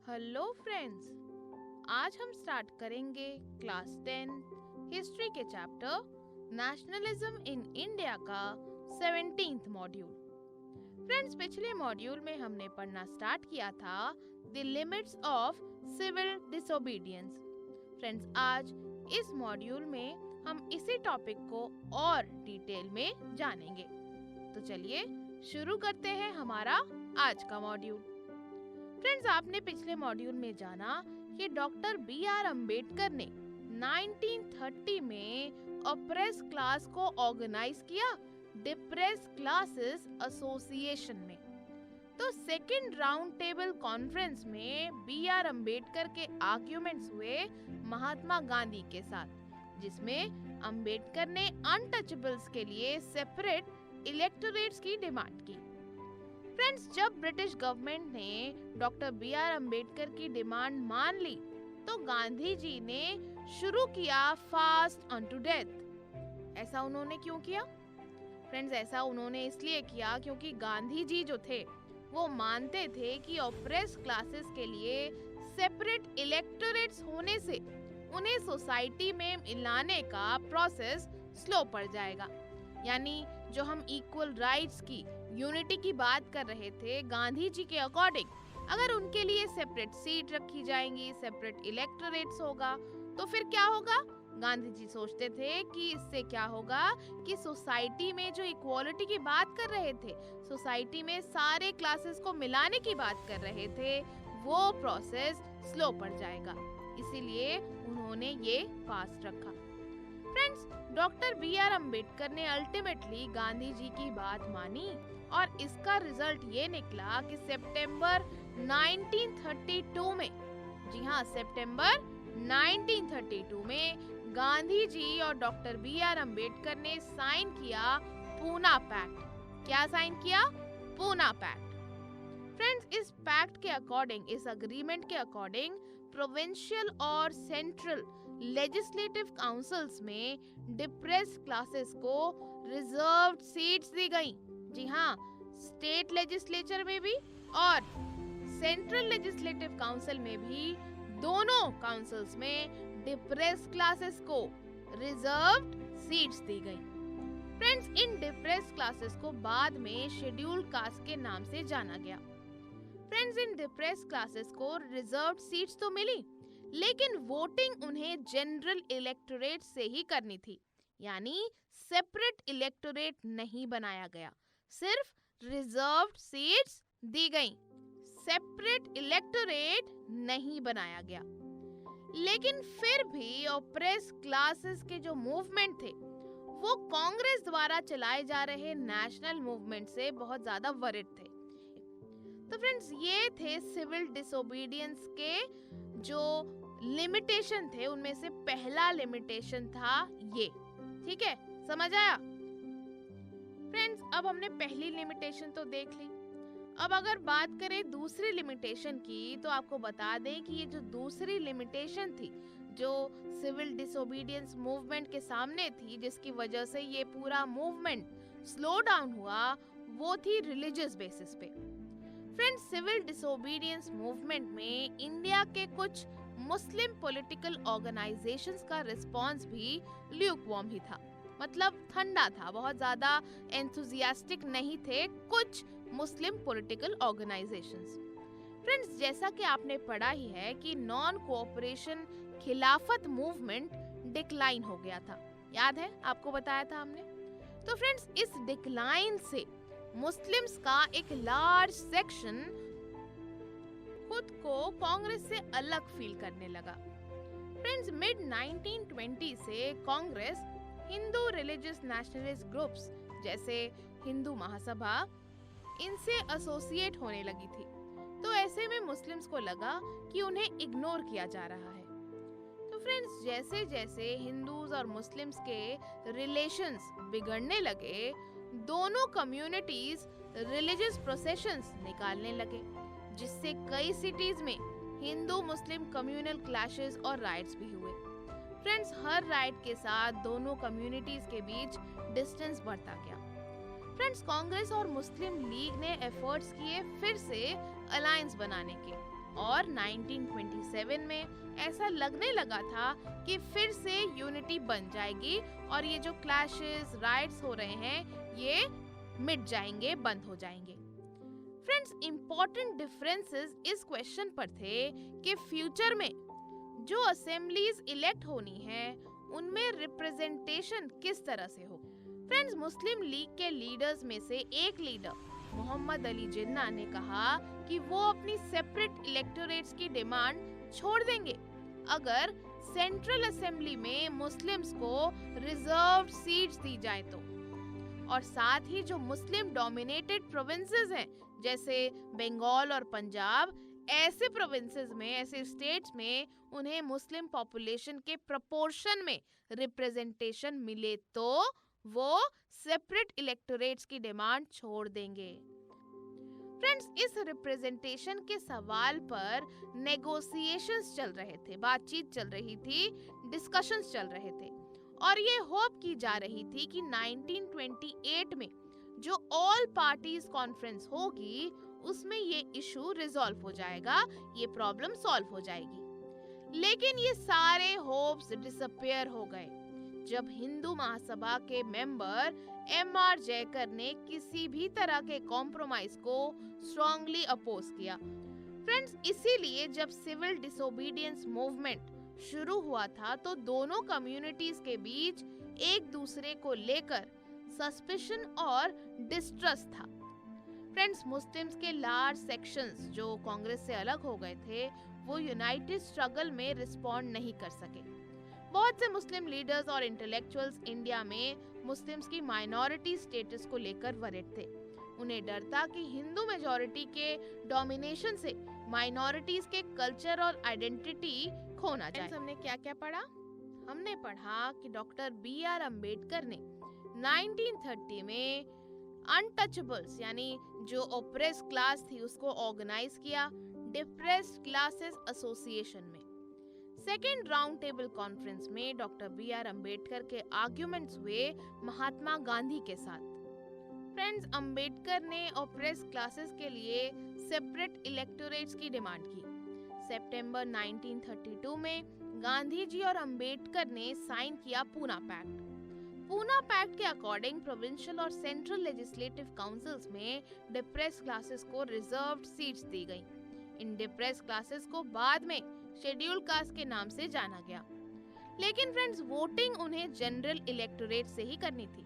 Hello friends, आज हम start करेंगे क्लास 10 हिस्ट्री के चैप्टर नेशनलिज्म इन इंडिया का 17th मॉड्यूल। फ्रेंड्स, पिछले मॉड्यूल में हमने पढ़ना स्टार्ट किया था the limits of civil disobedience. Friends, आज इस मॉड्यूल में हम इसी टॉपिक को और डिटेल में जानेंगे। तो चलिए शुरू करते हैं हमारा आज का मॉड्यूल। फ्रेंड्स, आपने पिछले मॉड्यूल में जाना कि डॉक्टर बी.आर. अम्बेडकर ने 1930 में ऑप्रेस क्लास को ऑर्गेनाइज किया डिप्रेस क्लासेस एसोसिएशन में। तो सेकंड राउंड टेबल कॉन्फ्रेंस में बी.आर. अम्बेडकर के आर्ग्यूमेंट्स हुए महात्मा गांधी के साथ, जिसमें अम्बेडकर ने अनटचेबल्स के लिए सेपरेट इलेक्टोरेट्स की डिमांड की। फ्रेंड्स, जब ब्रिटिश गवर्नमेंट ने डॉक्टर बी.आर. अम्बेडकर की डिमांड मान ली तो गांधी जी ने शुरू किया फास्ट अनटू डेथ। ऐसा उन्होंने क्यों किया? फ्रेंड्स, ऐसा उन्होंने इसलिए किया क्योंकि गांधी जी जो थे वो मानते थे कि ऑप्रेस क्लासेस के लिए सेपरेट इलेक्टोरेट्स होने से उन्हें सोसाइटी में मिलाने का प्रोसेस स्लो पड़ जाएगा। यानी जो हम इक्वल राइट्स की यूनिटी की बात कर रहे थे, गांधी जी के अकॉर्डिंग अगर उनके लिए सेपरेट सीट रखी जाएंगी, सेपरेट इलेक्टोरेट्स होगा, तो फिर क्या होगा? गांधी जी सोचते थे कि इससे क्या होगा कि सोसाइटी में जो इक्वालिटी की बात कर रहे थे, सोसाइटी में सारे क्लासेस को मिलाने की बात कर रहे थे, वो प्रोसेस स्लो पड़ जाएगा। इसीलिए उन्होंने ये फास्ट रखा। Friends, doctor B R. अम्बेडकर ने अल्टीमेटली गांधी जी की बात मानी और इसका रिजल्ट ये निकला कि सितंबर 1932 में, जी हाँ, सितंबर 1932 में गांधी जी और डॉक्टर बी.आर. अम्बेडकर ने साइन किया पूना पैक्ट। क्या साइन किया? पूना पैक्ट। फ्रेंड्स, इस पैक्ट के अकॉर्डिंग, इस अग्रीमेंट के अकॉर्डिंग प्रोविंशियल और सेंट्रल लेजिस्लेटिव काउंसिल्स में डिप्रेस क्लासेस को रिजर्व्ड सीट्स दी गई। जी हाँ, स्टेट लेजिस्लेचर में भी और सेंट्रल लेजिस्लेटिव काउंसिल में भी, दोनों काउंसिल्स में डिप्रेस क्लासेस को रिजर्व्ड सीट्स दी गई। फ्रेंड्स, इन डिप्रेस क्लासेस को बाद में शेड्यूल्ड कास्ट के नाम से जाना गया। फ्रेंड्स, इन डिप्रेस क्लासेस को रिजर्व्ड सीट्स तो मिली, लेकिन वोटिंग उन्हें जनरल इलेक्टोरेट से ही करनी थी। यानी सेपरेट इलेक्टोरेट नहीं बनाया गया, सिर्फ रिजर्व्ड सीट्स दी गई, सेपरेट इलेक्टोरेट नहीं बनाया गया। लेकिन फिर भी ऑप्रेस क्लासेस के जो मूवमेंट थे वो कांग्रेस द्वारा चलाए जा रहे नेशनल मूवमेंट से बहुत ज्यादा वरिड थे। तो फ्रेंड्स, ये थे सिविल डिसोबीडियंस के जो लिमिटेशन थे, उनमें से पहला लिमिटेशन था ये। ठीक है, समझ आया? फ्रेंड्स, अब हमने पहली लिमिटेशन तो देख ली। अब अगर बात करें दूसरी लिमिटेशन की, तो आपको बता दें कि ये जो दूसरी लिमिटेशन थी, जो सिविल डिसोबीडियंस मूवमेंट के सामने थी, जिसकी वजह से ये पूरा मूवमेंट स्लो डाउन हुआ, वो थी रिलीजियस बेसिस पे। फ्रेंड्स, सिविल डिसोबीडियंस मूवमेंट में इंडिया के कुछ मुस्लिम पॉलिटिकल ऑर्गेनाइजेशंस का रिस्पांस भी ल्यूकवार्म ही था, मतलब ठंडा था, बहुत ज्यादा एंथुसियास्टिक नहीं थे कुछ मुस्लिम पॉलिटिकल ऑर्गेनाइजेशंस। फ्रेंड्स, जैसा कि आपने पढ़ा ही है कि नॉन कोऑपरेशन खिलाफत मूवमेंट डिक्लाइन हो गया था, याद है? आपको बताया था हमने। तो फ्रेंड्स, इस डिक्लाइन से मुस्लिम्स का एक लार्ज सेक्शन खुद को कांग्रेस से अलग फील करने लगा। फ्रेंड्स, मिड 1920 से Congress Hindu religious nationalist groups जैसे हिंदू महासभा, इनसे एसोसिएट होने लगी थी। तो ऐसे में मुस्लिम्स को लगा कि उन्हें इग्नोर किया जा रहा है। तो फ्रेंड्स, जैसे जैसे हिंदूज और मुस्लिम्स के रिलेशंस बिगड़ने लगे, दोनों कम्युनिटीज रिलीजियस प्रोसेशंस निकालने लगे, जिससे कई सिटीज में हिंदू मुस्लिम कम्युनल क्लैशेस और राइट्स भी हुए। फ्रेंड्स, हर राइट के साथ दोनों कम्युनिटीज के बीच डिस्टेंस बढ़ता गया। फ्रेंड्स, कांग्रेस और मुस्लिम लीग ने एफर्ट्स किए फिर से अलायंस बनाने के, और 1927 में ऐसा लगने लगा था कि फिर से यूनिटी बन जाएगी और ये जो क्लैशेस राइट्स हो रहे हैं ये मिट जाएंगे, बंद हो जाएंगे। फ्रेंड्स, इंपॉर्टेंट डिफरेंसेस इस क्वेश्चन पर थे कि फ्यूचर में जो असेंबलीज इलेक्ट होनी है उनमें रिप्रेजेंटेशन किस तरह से हो। फ्रेंड्स, मुस्लिम लीग के लीडर्स में से एक लीडर मोहम्मद अली जिन्ना ने कहा कि वो अपनी सेपरेट इलेक्टोरेट्स की डिमांड छोड़ देंगे अगर सेंट्रल असेंबली में मुस्लिम्स को रिजर्व्ड सीट्स दी जाए तो, और साथ ही जो मुस्लिम डोमिनेटेड प्रोविंसेस हैं जैसे बंगाल और पंजाब, ऐसे प्रोविंसेस में, ऐसे स्टेट्स में उन्हें मुस्लिम पॉपुलेशन के प्रपोर्शन में रिप्रेजेंटेशन मिले तो वो सेपरेट इलेक्टोरेट्स की डिमांड छोड़ देंगे। फ्रेंड्स, इस रिप्रेजेंटेशन के सवाल पर नेगोशिएशंस चल रहे थे, बातचीत चल रही थी, डिस्कशंस चल रहे थे और ये होप की जा रही थी कि 1928 में जो ऑल पार्टीज कॉन्फ्रेंस होगी उसमें ये इशू रिजॉल्व हो जाएगा, ये प्रॉब्लम सॉल्व हो जाएगी। लेकिन ये सारे होप्स डिसअपियर हो गए जब हिंदू महासभा के मेंबर एम.आर. जयकर ने किसी भी तरह के कॉम्प्रोमाइज को स्ट्रांगली अपोज किया। फ्रेंड्स, इसीलिए जब सिविल डिसोबीडियंस मूवमेंट शुरू हुआ था तो दोनों कम्युनिटीज के बीच एक दूसरे को लेकर सस्पिशन और डिस्ट्रस्ट था। फ्रेंड्स, मुस्लिम्स के लार्ज सेक्शंस जो कांग्रेस से अलग हो गए थे वो यूनाइटेड स्ट्रगल में रिस्पॉन्ड नहीं कर सके। बहुत से मुस्लिम लीडर्स और इंटेलेक्चुअल्स इंडिया में मुस्लिम्स की माइनॉरिटी स्टेटस को लेकर वरिड थे। उन्हें डर था कि हिंदू मेजॉरिटी के डोमिनेशन से माइनॉरिटीज के कल्चर और आइडेंटिटी खो ना जाए। हमने क्या क्या पढ़ा? हमने पढ़ा कि डॉक्टर बी.आर. अम्बेडकर ने 1930 में अनटचेबल्स यानी जो ओप्रेस क्लास थी उसको ऑर्गेनाइज किया डिप्रेस्ड क्लासेस एसोसिएशन में। सेकेंड राउंड टेबल कॉन्फ्रेंस में डॉक्टर बी.आर. अम्बेडकर के आर्ग्यूमेंट्स हुए महात्मा गांधी के साथ। फ्रेंड्स, अम्बेडकर ने ओप्रेस क्लासेस के लिए सेपरेट इलेक्टोरेट्स की डिमांड की। सितंबर 1932 में गांधी जी और अम्बेडकर ने साइन किया पूना पैक्ट। पूना पैक्ट के अकॉर्डिंग प्रोविंशियल और सेंट्रल लेजिस्लेटिव काउंसिल्स में डिप्रेस्ड क्लासेस को रिजर्व्ड सीट्स दी गई। इन डिप्रेस्ड क्लासेस को बाद में शेड्यूल कास्ट के नाम से जाना गया। लेकिन फ्रेंड्स, वोटिंग उन्हें जनरल इलेक्टोरेट से ही करनी थी।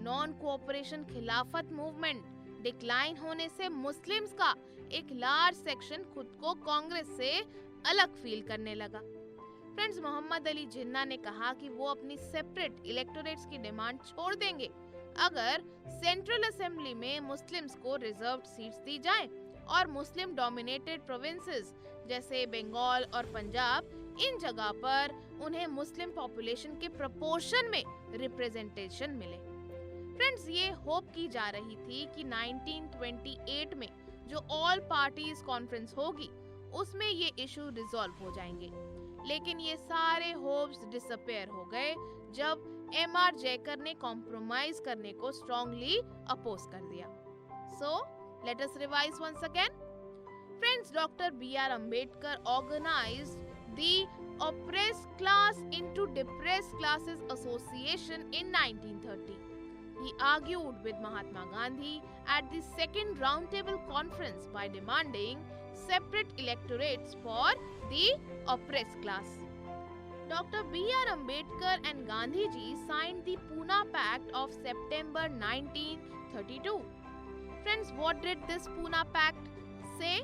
नॉन कोऑपरेशन खिलाफत मूवमेंट डिक्लाइन होने से मुस्लिम्स का एक लार्ज सेक्शन खुद को कांग्रेस से अलग फील करने लगा। फ्रेंड्स, मोहम्मद अली जिन्ना ने कहा कि वो अपनी सेपरेट इलेक्टोरेट्स की डिमांड छोड़ देंगे अगर सेंट्रल असेंबली में मुस्लिम्स को रिजर्व्ड सीट्स दी जाएं और मुस्लिम डोमिनेटेड प्रोविंसेस जैसे बंगाल और पंजाब, इन जगह पर उन्हें मुस्लिम पॉपुलेशन के प्रपोर्शन में रिप्रेजेंटेशन मिले। फ्रेंड्स, ये होप की जा रही थी कि 1928 में जो ऑल पार्टीज कॉन्फ्रेंस होगी उसमें ये इशू रिजॉल्व हो जाएंगे। लेकिन ये सारे होप्स डिसअपियर हो गए जब एम.आर. जयकर ने कॉम्प्रोमाइज करने को स्ट्रांगली अपोज कर दिया। So let us revise once again. Friends, Dr. B.R. Ambedkar organized the Oppressed Class into Depressed Classes Association in 1930. He argued with Mahatma Gandhi at the second roundtable conference by demanding separate electorates for the oppressed class. Dr. B.R. Ambedkar and Gandhi ji signed the Pune Pact of September 1932. Friends, what did this Pune Pact say?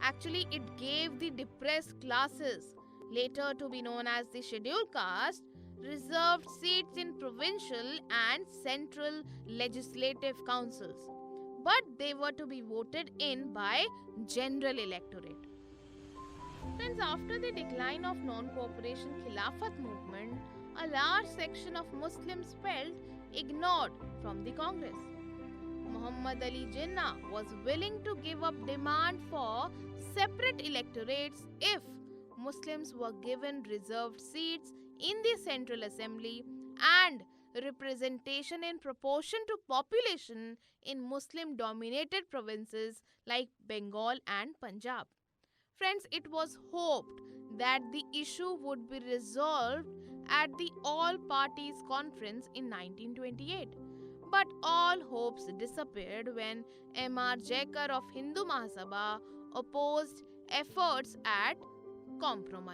Actually, it gave the depressed classes, later to be known as the scheduled caste, reserved seats in provincial and central legislative councils. But they were to be voted in by general electorate. Friends, after the decline of non-cooperation Khilafat movement, a large section of Muslims felt ignored from the Congress. Muhammad Ali Jinnah was willing to give up demand for separate electorates if Muslims were given reserved seats in the Central Assembly and representation in proportion to population in Muslim-dominated provinces like Bengal and Punjab. Friends, it was hoped that the issue would be resolved at the All Parties Conference in 1928. But all hopes disappeared when M.R. Jaikar of Hindu Mahasabha opposed efforts at compromise.